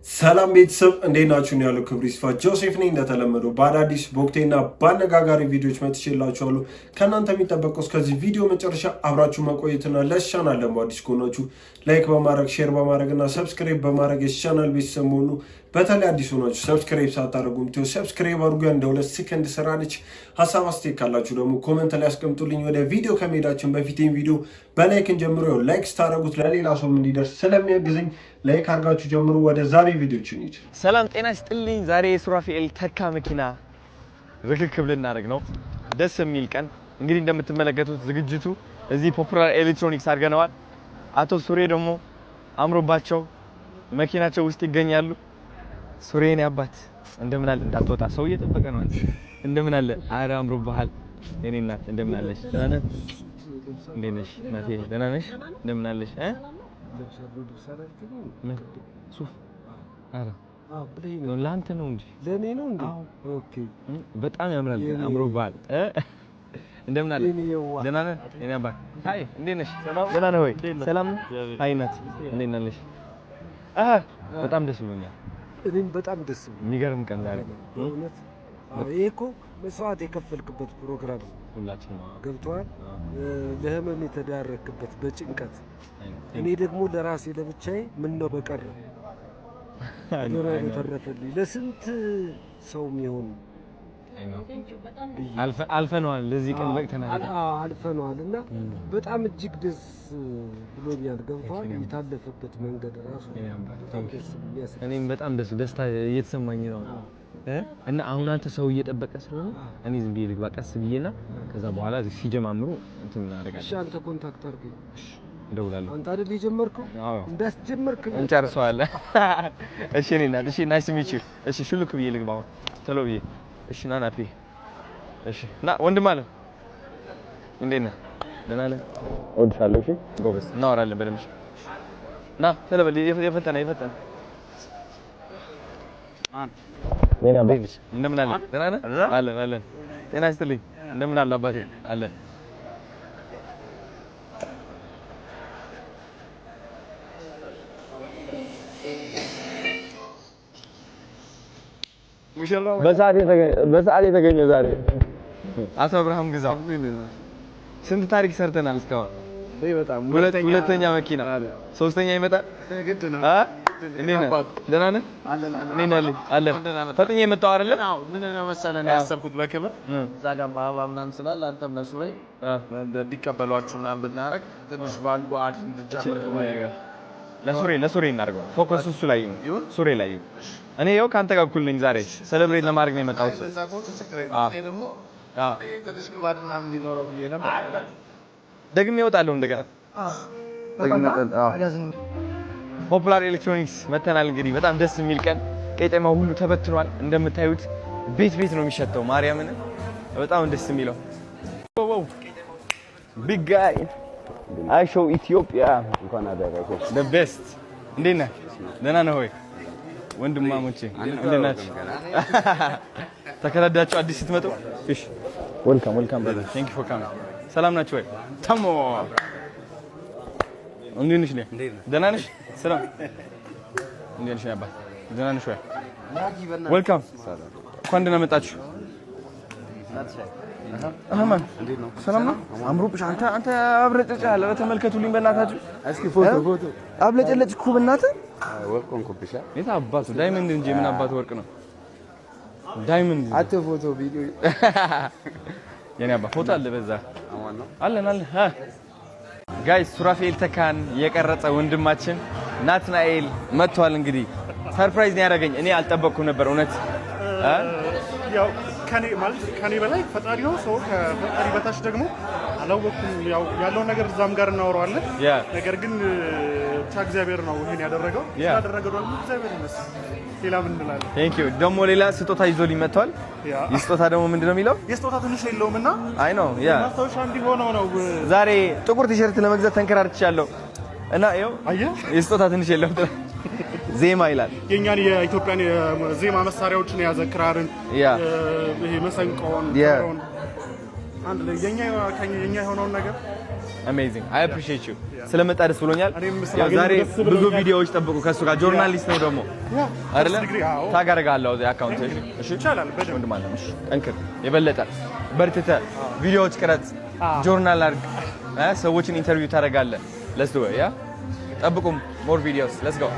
ሰላም ቤተሰብ እንዴት ናችሁ? ነው ያለው ክብር ይስፋ ጆሴፍ ነኝ። እንደተለመደው በአዳዲስ በወቅቴና በአነጋጋሪ ቪዲዮዎች መጥቼላችኋለሁ። ከእናንተ የሚጠበቀው እስከዚህ ቪዲዮ መጨረሻ አብራችሁ መቆየትና ለቻናል ደግሞ አዲስ ከሆናችሁ ላይክ በማድረግ ሼር በማድረግና ሰብስክራይብ በማድረግ የቻናል ቤተሰብ መሆኑ በተለይ አዲስ ሆናችሁ ሰብስክራይብ ሳታደርጉ ምትዩ ሰብስክራይብ አድርጉ። እንደ 2 ሰከንድ ስራ ነች። ሀሳብ አስተያየት ካላችሁ ደግሞ ኮሜንት ላይ አስቀምጡልኝ። ወደ ቪዲዮ ከመሄዳችን በፊት ቪዲዮ በላይክ እንጀምሩ። ላይክ ስታደርጉት ለሌላ ሰው እንዲደርስ ስለሚያግዘኝ ላይክ አድርጋችሁ ጀምሩ። ወደ ዛሬ ቪዲዮችን ይጭ ሰላም ጤና ይስጥልኝ። ዛሬ የሱራፌል ተካ መኪና ርክክብ ልናደርግ ነው። ደስ የሚል ቀን እንግዲህ እንደምትመለከቱት ዝግጅቱ እዚህ ፖፑላር ኤሌክትሮኒክስ አድርገነዋል። አቶ ሱሬ ደግሞ አምሮባቸው መኪናቸው ውስጥ ይገኛሉ። ሱሬን ያባት እንደምን አለ? እንዳትወጣ ሰው እየጠበቀ ነው። እንደምን አለ? አረ አምሮባሃል የኔ እናት እንደምን አለሽ? ደህና ነሽ? እንዴት ነሽ እናቴ? ደህና ነሽ? እንደምን አለሽ? ሱፍ አረ ለአንተ ነው እንጂ ለኔ ነው እንዴ? ኦኬ በጣም ያምራል። አምሮባሃል። እንደምን አለ? ደህና ነህ? የኔ አባት ሃይ እንዴት ነሽ? ደህና ነህ ወይ? ሰላም ነህ? ሃይ እናት እንዴት ነሽ? በጣም ደስ ብሎኛል። እኔም በጣም ደስ ብሎኛል። የሚገርም ቀን ዛሬ እውነት። ይሄ እኮ መስዋዕት የከፈልክበት ፕሮግራም ነው። ሁላችንም ገብቶሃል። ለህመም የተዳረክበት በጭንቀት እኔ ደግሞ ለራሴ ለብቻዬ ምን ነው በቀር ዶራ የተረፈልኝ ለስንት ሰው የሚሆን አልፈነዋል። ለዚህ ቀን በቅተናል። አልፈነዋልና በጣም እጅግ ደስ ብሎኛል። ገብቶሃል። የታለፈበት መንገድ ራሱ እኔም በጣም ደስታ እየተሰማኝ ነው። እና አሁን አንተ ሰው እየጠበቀ ስለሆነ እኔ ዝም ብዬ ልግባ ቀስ ብዬና ከዛ በኋላ ሲጀማምሩ እንትን እናደርጋለን። እሺ አንተ ኮንታክት አድርገኝ። እደውላለሁ። አንተ አይደል የጀመርከው? እንዳስጀመርክ እንጨርሰዋለን። እሺ እኔ እናት እሺ ናይስ ሚች ዩ። እሺ ሹልክ ብዬ ልግባ አሁን ቶሎ ብዬ። እሺ ና ናፒ። እሺ ና ወንድም አለ እንዴት ነህ? ደህና ነህ? እወድሻለሁ። እሺ ጎበዝ እናወራለን በደምብ። ና ተለበል የፈጠነ ኔና ቤቢስ እንደምን አለ? ደህና ነህ? አለን። ጤና ይስጥልኝ። እንደምን አለ አባቴ? አለን። በሰዓት የተገኘ ዛሬ አቶ አብርሃም ግዛው ስንት ታሪክ ሰርተናል እስካሁን። በጣም ሁለተኛ መኪና ሶስተኛ ይመጣል። ግድ ነው። እንዴት ነህ? ደህና ነህ? አለን። ፈጥኜ የመጣው አይደለም? አዎ። ምን ነው መሰለህ ያሰብኩት በክብር እዛ ጋር ማባ ምናምን ስላለ አንተም ነሱ ላይ እንዲቀበሏችሁ ምናምን ብናረግ ትንሽ ባንዱ ለሱሬ እናድርገው። ፎከስ እሱ ላይ ነው፣ ሱሬ ላይ ነው። እኔ ያው ካንተ ጋር እኩል ነኝ። ዛሬ ሴሌብሬት ለማድረግ ነው የመጣሁት። ደግሜ እወጣለሁ እንደገና። ፖፑላር ኤሌክትሮኒክስ መተናል። እንግዲህ በጣም ደስ የሚል ቀን፣ ቄጤማው ሁሉ ተበትኗል። እንደምታዩት ቤት ነው የሚሸተው። ማርያምን በጣም ደስ የሚለው ቢግ ጋይ አይ ሾው ኢትዮጵያ እንኳን አደረሰሽ the best። እንዴት ነህ? ደህና ነህ ወይ ወንድማሞቼ? እንዴት ናችሁ? ተከታዳችሁ አዲስ ስትመጡ እሺ ዌልካም brother thank you for coming። ሰላም ናችሁ ወይ? ተሞ እንዴት ነሽ? ደህና ነሽ? ሰላም እንዴት ነሽ? አባ ደህና ነሽ ወይ? ዌልካም እንኳን ደህና መጣችሁ። አማን እንዴት ነው? ሰላም ነው? አምሮብሽ አንተ አብረጭልጭ ተመልከቱልኝ በእናታችሁ። እስኪ ፎቶ አብለጭልጭኩ በእናትህ። ወርቅ ሆንኩብሻ። የት አባቱ ዳይመንድ እንጂ ምን አባቱ ወርቅ ነው? ዳይመንድ አተ ፎቶ ቪዲዮ የኔ አባ ፎቶ አለ በዛ አማን ነው አለን ጋይስ ሱራፌል ተካን የቀረጸ ወንድማችን ናትናኤል መጥቷል። እንግዲህ ሰርፕራይዝ ነው ያደረገኝ። እኔ አልጠበቅኩም ነበር እውነት። ያው ከኔ በላይ ፈጣሪ ነው። ሰው ከፈጣሪ በታች ደግሞ አላወኩም። ያው ያለው ነገር እዛም ጋር እናወራዋለን። ነገር ግን ብቻ እግዚአብሔር ነው ይሄን ያደረገው። ያደረገው ደግሞ እግዚአብሔር ይመስገን። ሌላ ምን እንላለን? ቴንክ ዩ። ደግሞ ሌላ ስጦታ ይዞልኝ መጥቷል። የስጦታ ደግሞ ምንድነው የሚለው? የስጦታ ትንሽ የለውምና አይ ነው ማስታወሻ እንዲሆነው ነው። ዛሬ ጥቁር ቲሸርት ለመግዛት ተንከራርቻለሁ እና ይኸው አየህ የስጦታ ትንሽ የለውም ዜማ ይላል። የኛን የኢትዮጵያን ዜማ መሳሪያዎችን የያዘ ክራርን ይሄ መሰንቆን አንድ ላይ የኛ የሆነውን ነገር amazing I appreciate you ስለመጣ ደስ ብሎኛል ዛሬ ብዙ ቪዲዮዎች ጠብቁ ከሱ ጋር ጆርናሊስት ነው ደግሞ አይደለ ታጋረጋለሁ እዚህ አካውንት እሺ ይቻላል በደንብ ወንድማለም እሺ ጠንክር የበለጠ በርትተ ቪዲዮዎች ቅረጽ ጆርናል አድርግ ሰዎችን ኢንተርቪው ታደርጋለህ let's do it yeah ጠብቁም more videos let's go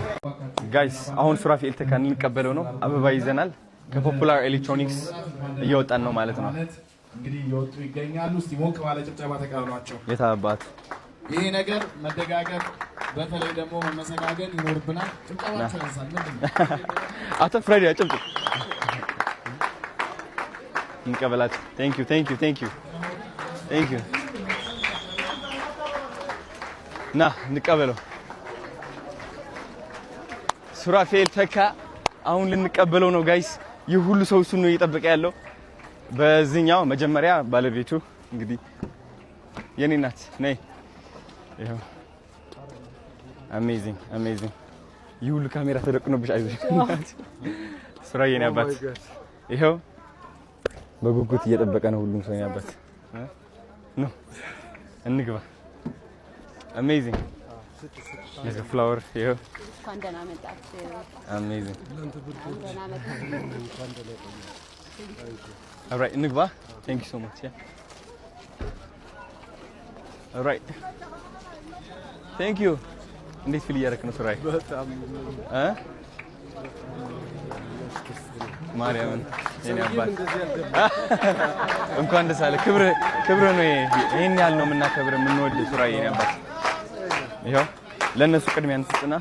guys አሁን ሱራፌል ተካን እንቀበለው ነው አበባ ይዘናል ከፖፑላር ኤሌክትሮኒክስ እየወጣን ነው ማለት ነው እንግዲህ እየወጡ ይገኛሉ እስቲ ሞቅ ባለ ጭብጨባ ተቀበሏቸው የታባት ይሄ ነገር መደጋገፍ በተለይ ደግሞ መመሰጋገን ይኖርብናል ጭብጨባቸው ያንሳል ምንድነው አቶ ፍሬዲ አጭብጭብ እንቀበላት thank you ና እንቀበለው ሱራፌል ተካ አሁን ልንቀበለው ነው ጋይስ ይህ ሁሉ ሰው እሱን ነው እየጠበቀ ያለው በዚህኛው መጀመሪያ ባለቤቱ እንግዲህ የኔ ናት ነይ ይሄው amazing ይህ ሁሉ ካሜራ ተደቅኖብሽ አይዞሽ ሱራዬ የኔ አባት ይሄው በጉጉት እየጠበቀ ነው ሁሉም ሰው የኔ አባት ነው እንግባ amazing There's a flower here. Amazing. All right, Nugba. Thank you so much. Yeah. All right. Thank you. This feel yarak no surai. Huh? Mariam. የኔ አባት እንኳን ደስ አለ ክብር ነው ይሄን ያህል ነው የምናከብር የምንወድ ሱራዬ የኔ አባት ይሄው ለነሱ ቅድሚያ እንስጥና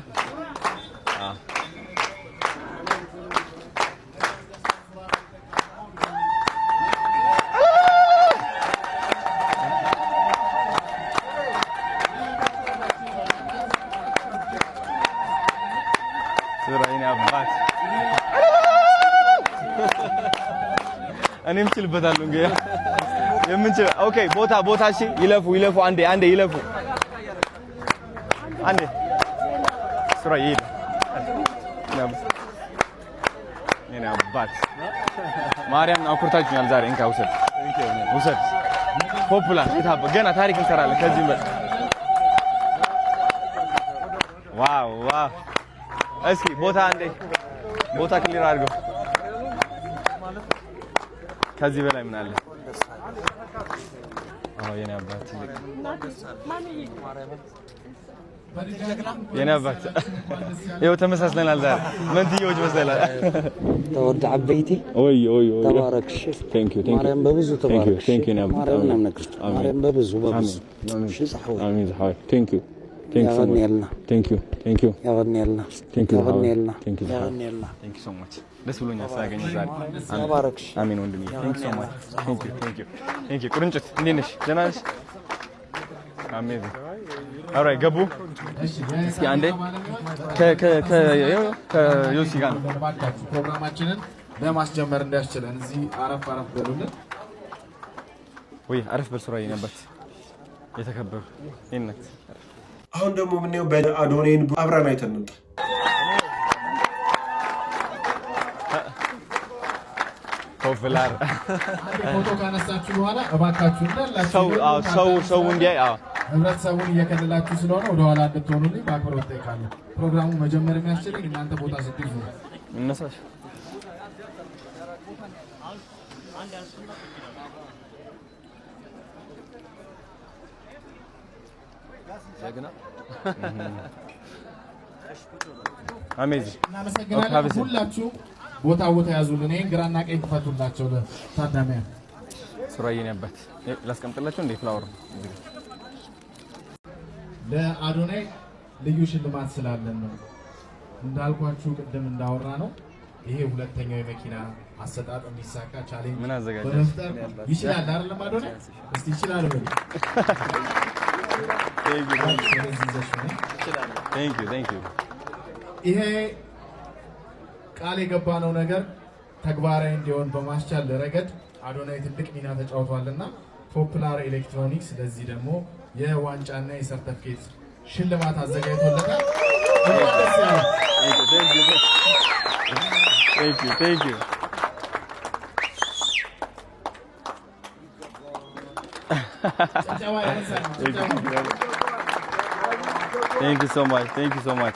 ሱራዬ የኔ አባት እኔም ችልበታለሁ እንግዲህ የምንችል ኦኬ ቦታ እሺ ይለፉ አንዴ ይለፉ አንዴ ሱራዬ የኔ አባት ማርያም አኩርታችኛል ዛሬ እንካ ውሰድ ፖፑላር የታባ ገና ታሪክ እንሰራለን ከዚህ በል ዋው እስኪ ቦታ ክሊር አድርገው ከዚህ በላይ ምን አለ የኔ አባት የኔ አባት ይኸው ተመሳስለናል ዛሬ መንትዮች መስለናል ተወድ አበይቲ ኦይ ተባረክሽ ቴንክ ዩ ማርያም በብዙ ተባረክሽ ቴንክ ዩ ማርያም በብዙ አሜን ዘሐይ ቴንክ ዩ ቴንክ ዩ ሶ ማች ደስ ብሎኛል ስላገኘሁ ዛሬ ተባረክሽ አሜን ወንድሜ ቴንክ ሶ ማች ቴንክ ዩ ቁርንጭት እንዴት ነሽ ደህና ነሽ አሜዚንግ ኦልራይት ገቡ እስኪ አንዴ ከዮሲ ጋር ነው ፕሮግራማችንን ለማስጀመር እንዲያስችለን እዚህ አረፍ በሉልን ወይ አረፍ በል ሱራዬ ነበር የተከበሩ ይነት አሁን ደግሞ ምንየው በአዶኔን አብራን አይተን እንጣ ፖፑላር ፎቶ ካነሳችሁ በኋላ እባካችሁ እንዳላችሁ ሰው እንዲያይ ህብረተሰቡን እየከለላችሁ ስለሆነ ወደ ኋላ እንድትሆኑልኝ በአክብሮት እጠይቃለሁ። ፕሮግራሙ መጀመር የሚያስችለኝ እናንተ ቦታ ስትይዙ ነው። እነሳሽ ጀግና አሜዚንግ እናመሰግናለን። ሁላችሁ ቦታ ያዙልን። ይሄን ግራና ቀኝ ክፈቱላቸው ለታዳሚያን። ሱራዬ ነበት ላስቀምጥላችሁ እንዴ ፍላወር ለአዶናይ ልዩ ሽልማት ስላለን ነው እንዳልኳችሁ ቅድም እንዳወራ ነው። ይሄ ሁለተኛው የመኪና አሰጣጥ እንዲሳካ ቻሌንጅ ምን አዘጋጃችሁ በመፍጠር ይችላል አይደለም አዶናይ? እስቲ ይችላል በሉ። Thank you. ይሄ ቃል የገባነው ነገር ተግባራዊ እንዲሆን በማስቻል ረገድ አዶናይ ትልቅ ሚና ተጫውቷልና ፖፑላር ኤሌክትሮኒክስ ለዚህ ደግሞ የዋንጫና የሰርተፊኬት ሽልማት አዘጋጅቶለታል። Thank you. Thank you so much. Thank you so much.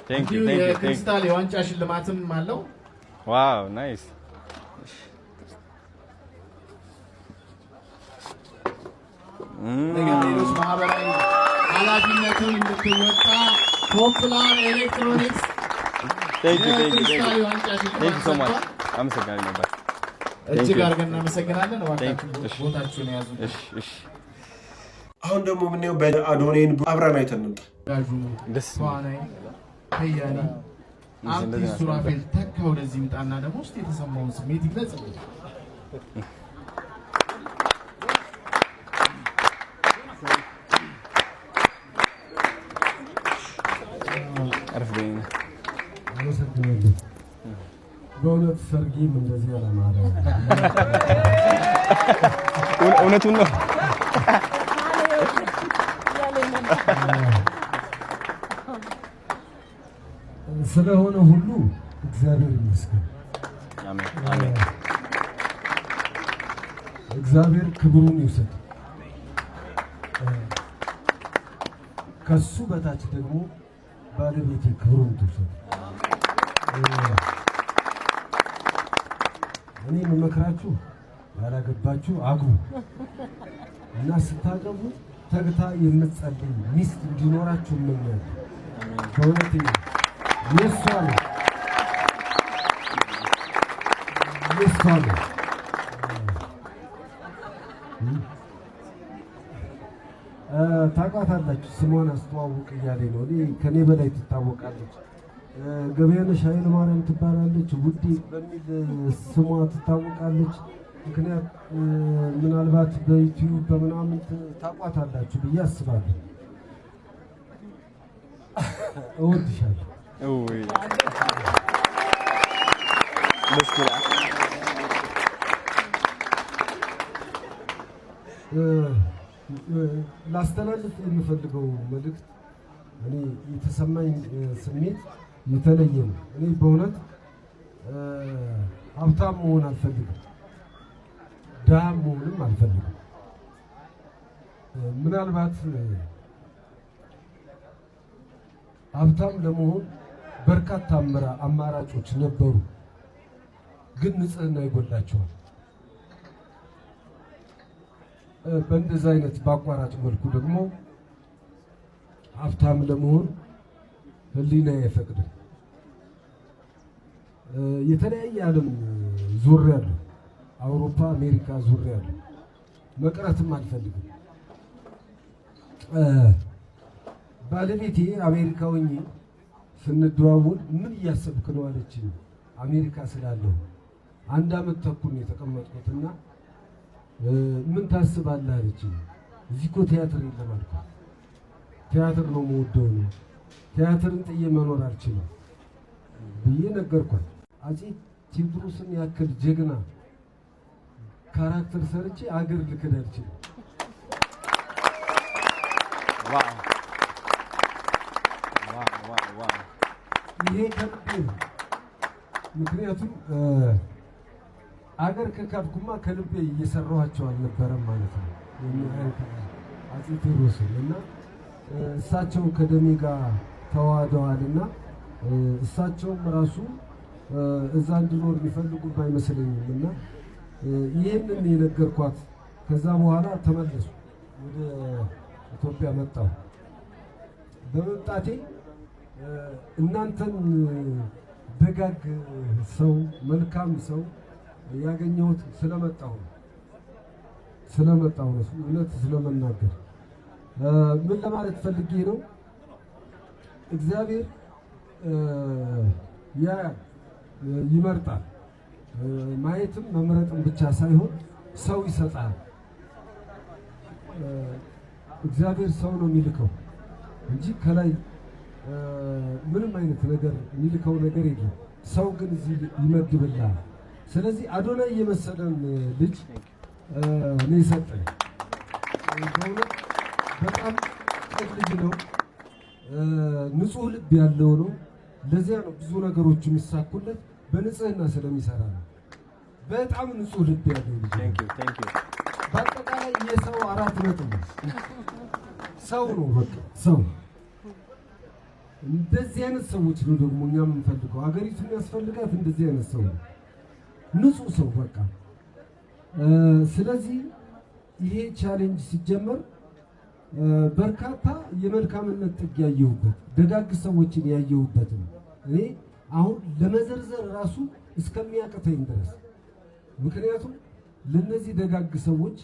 Thank you. Thank you. ክሪስታል የዋንጫ ሽልማትም አለው። Wow, nice. ሌሎች ማህበራዊ ኃላፊነቱን እንድትወጣ ፖፕላር ኤሌክትሮኒክስ Thank you. Thank you. ክሪስታል የዋንጫ Thank you so much. ሽልማት አመሰግናለሁ ነበር። እጅግ አድርገን እናመሰግናለን። Thank you. ቦታችሁን ያዙ። እሺ አሁን ደግሞ ምንየው በአዶናይን አብረን አይተን እንምጣ። ጋጁ ተዋናይ ከያኒ አርቲስት ሱራፌል ተካ ወደዚህ ይምጣና ደግሞ ውስጥ የተሰማውን ስሜት ይግለጽ። አርፍበኝ አመሰግናለሁ። በእውነት ሰርጌም እንደዚህ አላማረ። እውነቱን ነው። ስለሆነ ሁሉ እግዚአብሔር ይመስገን። አሜን። እግዚአብሔር ክብሩን ይውሰድ። ከሱ በታች ደግሞ ባለቤቴ ክብሩን ትውሰድ። እኔ የምመክራችሁ ያላገባችሁ አግቡ እና ስታገቡ ተግታ የምትጸልይ ሚስት እንዲኖራችሁ እመኛለሁ። በእውነት የእሷ ነው ታውቃታላችሁ። ስሟን አስተዋውቅ እያለኝ ነው። እኔ ከኔ በላይ ትታወቃለች። ገበያነሽ ኃይለ ማርያም ትባላለች። ውዴ በሚል ስሟ ትታወቃለች። ምክንያት ምናልባት በዩቲዩብ በምናምን ታውቋታላችሁ ብዬ አስባለሁ። እወድሻለሁ። ላስተላልፍ የምፈልገው መልእክት እኔ የተሰማኝ ስሜት የተለየ ነው። እኔ በእውነት ሀብታም መሆን አልፈልግም፣ ድሃም መሆንም አልፈልግም። ምናልባት ሀብታም ለመሆን በርካታ አማራጮች ነበሩ፣ ግን ንጽህና ይጎላቸዋል። በእንደዚህ አይነት በአቋራጭ መልኩ ደግሞ ሀብታም ለመሆን ሕሊና አይፈቅድም። የተለያየ ዓለም ዙሬያለሁ፣ አውሮፓ፣ አሜሪካ ዙሬያለሁ። መቅረትም አልፈልግም። ባለቤቴ አሜሪካ ሆኜ ስንደዋወል ምን እያሰብክ ነው አለችኝ። አሜሪካ ስላለሁ 1 ዓመት ተኩል ነው የተቀመጥኩትና ምን ታስባለህ አለችኝ። እዚህ እኮ ቲያትር የለም አልኳት። ቲያትር ነው የምወደው ነው፣ ቲያትርን ጥዬ መኖር አልችልም ብዬ ነገርኳት። አፄ ቴዎድሮስን ያክል ጀግና ካራክተር ሰርቼ አገር ልክድ አልችልም። ይሄ ከልቤ ነው። ምክንያቱም አገር ከካድኩማ ከልቤ እየሰራኋቸው አልነበረም ማለት ነው። አፄ ቴዎድሮስን እና እሳቸው ከደሜ ጋር ተዋህደዋልና እሳቸውም ራሱ እዛ እንድኖር የሚፈልጉም አይመስለኝም እና ይህንን የነገርኳት። ከዛ በኋላ ተመለሱ፣ ወደ ኢትዮጵያ መጣሁ። በመምጣቴ እናንተን ደጋግ ሰው መልካም ሰው ያገኘሁት ስለመጣሁ ነው። እውነት ስለመናገር ምን ለማለት ፈልጌ ነው፣ እግዚአብሔር ያ ይመርጣል። ማየትም መምረጥም ብቻ ሳይሆን ሰው ይሰጣል። እግዚአብሔር ሰው ነው የሚልከው እንጂ ከላይ ምንም አይነት ነገር የሚልከው ነገር የለም። ሰው ግን እዚህ ይመድብልሃል። ስለዚህ አዶናይ የመሰለን ልጅ እኔ ሰጠኝ። በእውነት በጣም ጥሩ ልጅ ነው። ንጹህ ልብ ያለው ነው። ለዚያ ነው ብዙ ነገሮች የሚሳኩለት በንጽህና ስለሚሰራ ነው። በጣም ንጹህ ልብ ያለው ልጅ። ቴንክ ዩ በአጠቃላይ የሰው 4 ነጥብ ሰው ነው። በቃ ሰው እንደዚህ አይነት ሰዎች ነው ደግሞ እኛ የምንፈልገው። ሀገሪቱን ያስፈልጋት እንደዚህ አይነት ሰው ነው፣ ንጹህ ሰው በቃ። ስለዚህ ይሄ ቻሌንጅ ሲጀመር በርካታ የመልካምነት ጥግ ያየሁበት ደጋግ ሰዎችን ያየሁበት ነው። እኔ አሁን ለመዘርዘር ራሱ እስከሚያቅተኝ ድረስ ምክንያቱም ለነዚህ ደጋግ ሰዎች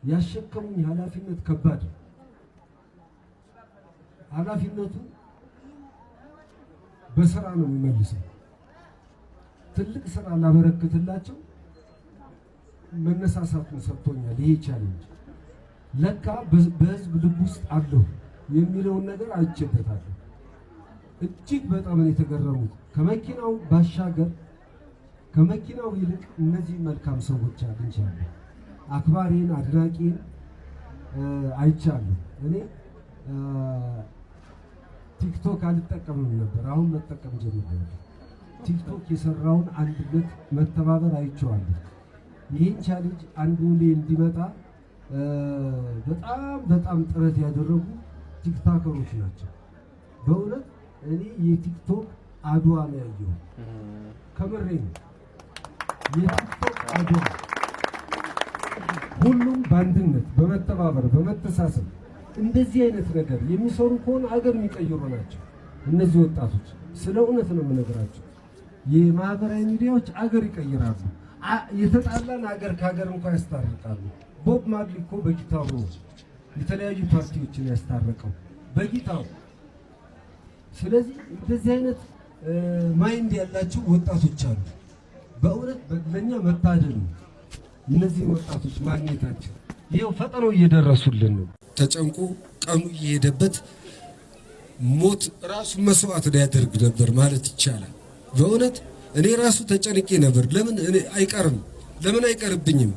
ያሸከሙኝ ኃላፊነት ከባድ ነው። ኃላፊነቱ በስራ ነው የሚመልሰው። ትልቅ ስራ ላበረክትላቸው መነሳሳቱን ሰጥቶኛል። ይሄ ቻሌንጅ ለካ በህዝብ ልብ ውስጥ አለው የሚለውን ነገር አይቼበታለሁ። እጅግ በጣም ነው የተገረሙት። ከመኪናው ባሻገር ከመኪናው ይልቅ እነዚህ መልካም ሰዎች አግኝቻለሁ። አክባሪን አድናቂን አይቻለሁ። እኔ ቲክቶክ አልጠቀምም ነበር፣ አሁን መጠቀም ጀምሬያለሁ። ቲክቶክ የሰራውን አንድነት መተባበር አይቼዋለሁ። ይህን ቻሌንጅ አንዱ ላይ እንዲመጣ በጣም ጥረት ያደረጉ ቲክቶከሮች ናቸው። በእውነት እኔ የቲክቶክ አድዋ ነው ያየሁት። ከምሬ ነው። የቲክቶክ አድዋ ሁሉም በአንድነት በመተባበር በመተሳሰብ እንደዚህ አይነት ነገር የሚሰሩ ከሆነ አገር የሚቀይሩ ናቸው እነዚህ ወጣቶች። ስለ እውነት ነው የምነግራቸው። የማህበራዊ ሚዲያዎች አገር ይቀይራሉ። የተጣላን አገር ከሀገር እንኳን ያስታርቃሉ። ቦብ ማርሊ እኮ በጊታሩ የተለያዩ ፓርቲዎችን ያስታረቀው በጊታሩ። ስለዚህ እንደዚህ አይነት ማይንድ ያላቸው ወጣቶች አሉ። በእውነት ለኛ መታደል ነው እነዚህ ወጣቶች ማግኘታቸው። ይሄው ፈጥነው እየደረሱልን ነው። ተጨንቆ ቀኑ እየሄደበት ሞት ራሱ መስዋዕት ሊያደርግ ነበር ማለት ይቻላል። በእውነት እኔ ራሱ ተጨንቄ ነበር። ለምን እኔ አይቀርም ለምን አይቀርብኝም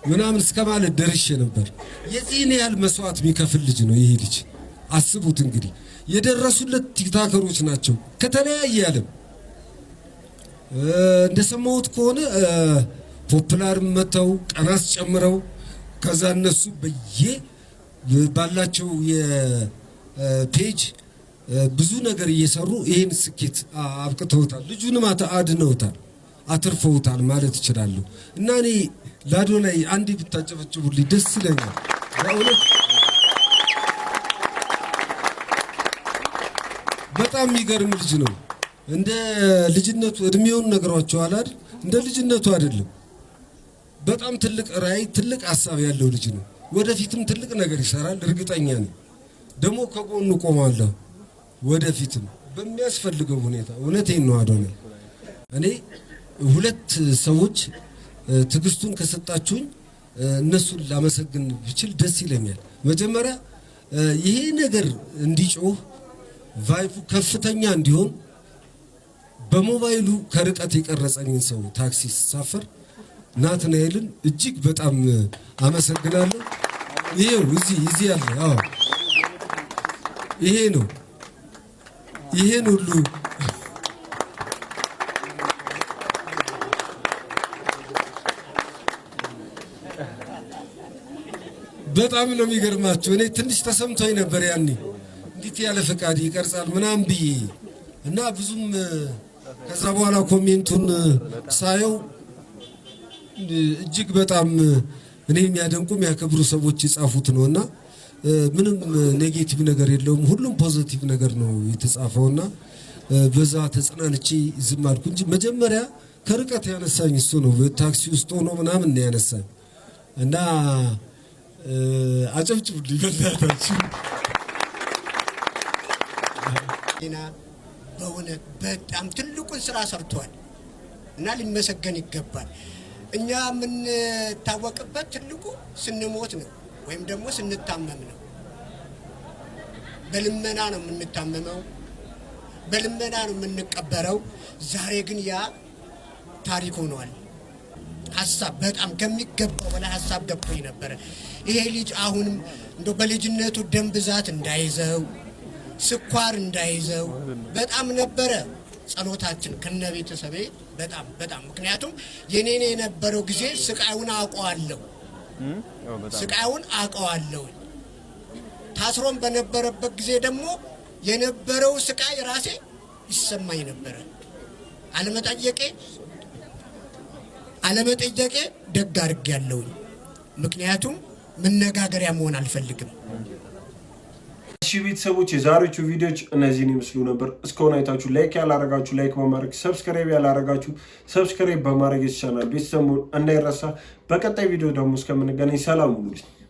ምናምን እስከማለት ደርሼ ነበር። የዚህን ያህል መስዋዕት የሚከፍል ልጅ ነው ይሄ ልጅ። አስቡት እንግዲህ የደረሱለት ቲክቶከሮች ናቸው ከተለያየ ዓለም። እንደሰማሁት ከሆነ ፖፑላር መተው ቀናስ ጨምረው ከዛ እነሱ ባላቸው የፔጅ ብዙ ነገር እየሰሩ ይሄን ስኬት አብቅተውታል። ልጁንም አድነውታል፣ አትርፈውታል ማለት ይችላሉ። እና እኔ ለአዶናይ አንዴ ብታጨበጭቡልኝ ደስ ይለኛል በእውነት። በጣም የሚገርም ልጅ ነው። እንደ ልጅነቱ እድሜውን ነግሯቸዋል አይደል? እንደ ልጅነቱ አይደለም። በጣም ትልቅ ራዕይ፣ ትልቅ ሀሳብ ያለው ልጅ ነው። ወደፊትም ትልቅ ነገር ይሰራል እርግጠኛ ነኝ። ደግሞ ከጎኑ ቆማለሁ ወደፊትም በሚያስፈልገው ሁኔታ። እውነቴን ነው አዶናይ። እኔ ሁለት ሰዎች ትዕግስቱን ከሰጣችሁኝ እነሱን ላመሰግን ብችል ደስ ይለኛል። መጀመሪያ ይሄ ነገር እንዲጮህ ቫይቡ ከፍተኛ እንዲሆን በሞባይሉ ከርቀት የቀረጸኝን ሰው ታክሲ ሳፈር ናትናኤልን እጅግ በጣም አመሰግናለሁ። ይሄው እዚህ ያለ አዎ ይሄን ሁሉ በጣም ነው የሚገርማችሁ። እኔ ትንሽ ተሰምቶኝ ነበር ያኔ እንዴት ያለ ፈቃድ ይቀርጻል ምናምን ብዬ እና ብዙም ከዛ በኋላ ኮሜንቱን ሳየው እጅግ በጣም እኔ የሚያደንቁ የሚያከብሩ ሰዎች የጻፉት ነውና ምንም ኔጌቲቭ ነገር የለውም። ሁሉም ፖዚቲቭ ነገር ነው የተጻፈውና በዛ ተጽናንቼ ዝም አልኩ እንጂ መጀመሪያ ከርቀት ያነሳኝ እሱ ነው። በታክሲ ውስጥ ሆኖ ምናምን ነው ያነሳኝ እና አጨብጭቡልኝ በእናታችሁ። በእውነት በጣም ትልቁን ስራ ሰርቷል እና ሊመሰገን ይገባል። እኛ የምንታወቅበት ትልቁ ስንሞት ነው ወይም ደግሞ ስንታመም ነው። በልመና ነው የምንታመመው፣ በልመና ነው የምንቀበረው። ዛሬ ግን ያ ታሪክ ሆኗል። ሀሳብ በጣም ከሚገባው በላይ ሀሳብ ገብቶኝ ነበረ። ይሄ ልጅ አሁንም እንደው በልጅነቱ ደም ብዛት እንዳይዘው፣ ስኳር እንዳይዘው በጣም ነበረ ጸሎታችን ከነቤተሰቤ በጣም ምክንያቱም የኔ የነበረው ጊዜ ስቃዩን አውቀዋለሁ ታስሮም በነበረበት ጊዜ ደግሞ የነበረው ስቃይ ራሴ ይሰማኝ ነበር አለመጠየቄ ደግ አድርጌያለሁ ምክንያቱም መነጋገሪያ መሆን አልፈልግም እሺ ቤተሰቦች የዛሬዎቹ ቪዲዮዎች እነዚህን ይመስሉ ነበር እስካሁን አይታችሁ ላይክ ያላረጋችሁ ላይክ በማድረግ ሰብስክራይብ ያላረጋችሁ ሰብስክራይብ በማድረግ ይቻላል ቤተሰቡ እንዳይረሳ በቀጣይ ቪዲዮ ደግሞ እስከምንገናኝ ሰላም ሁኑ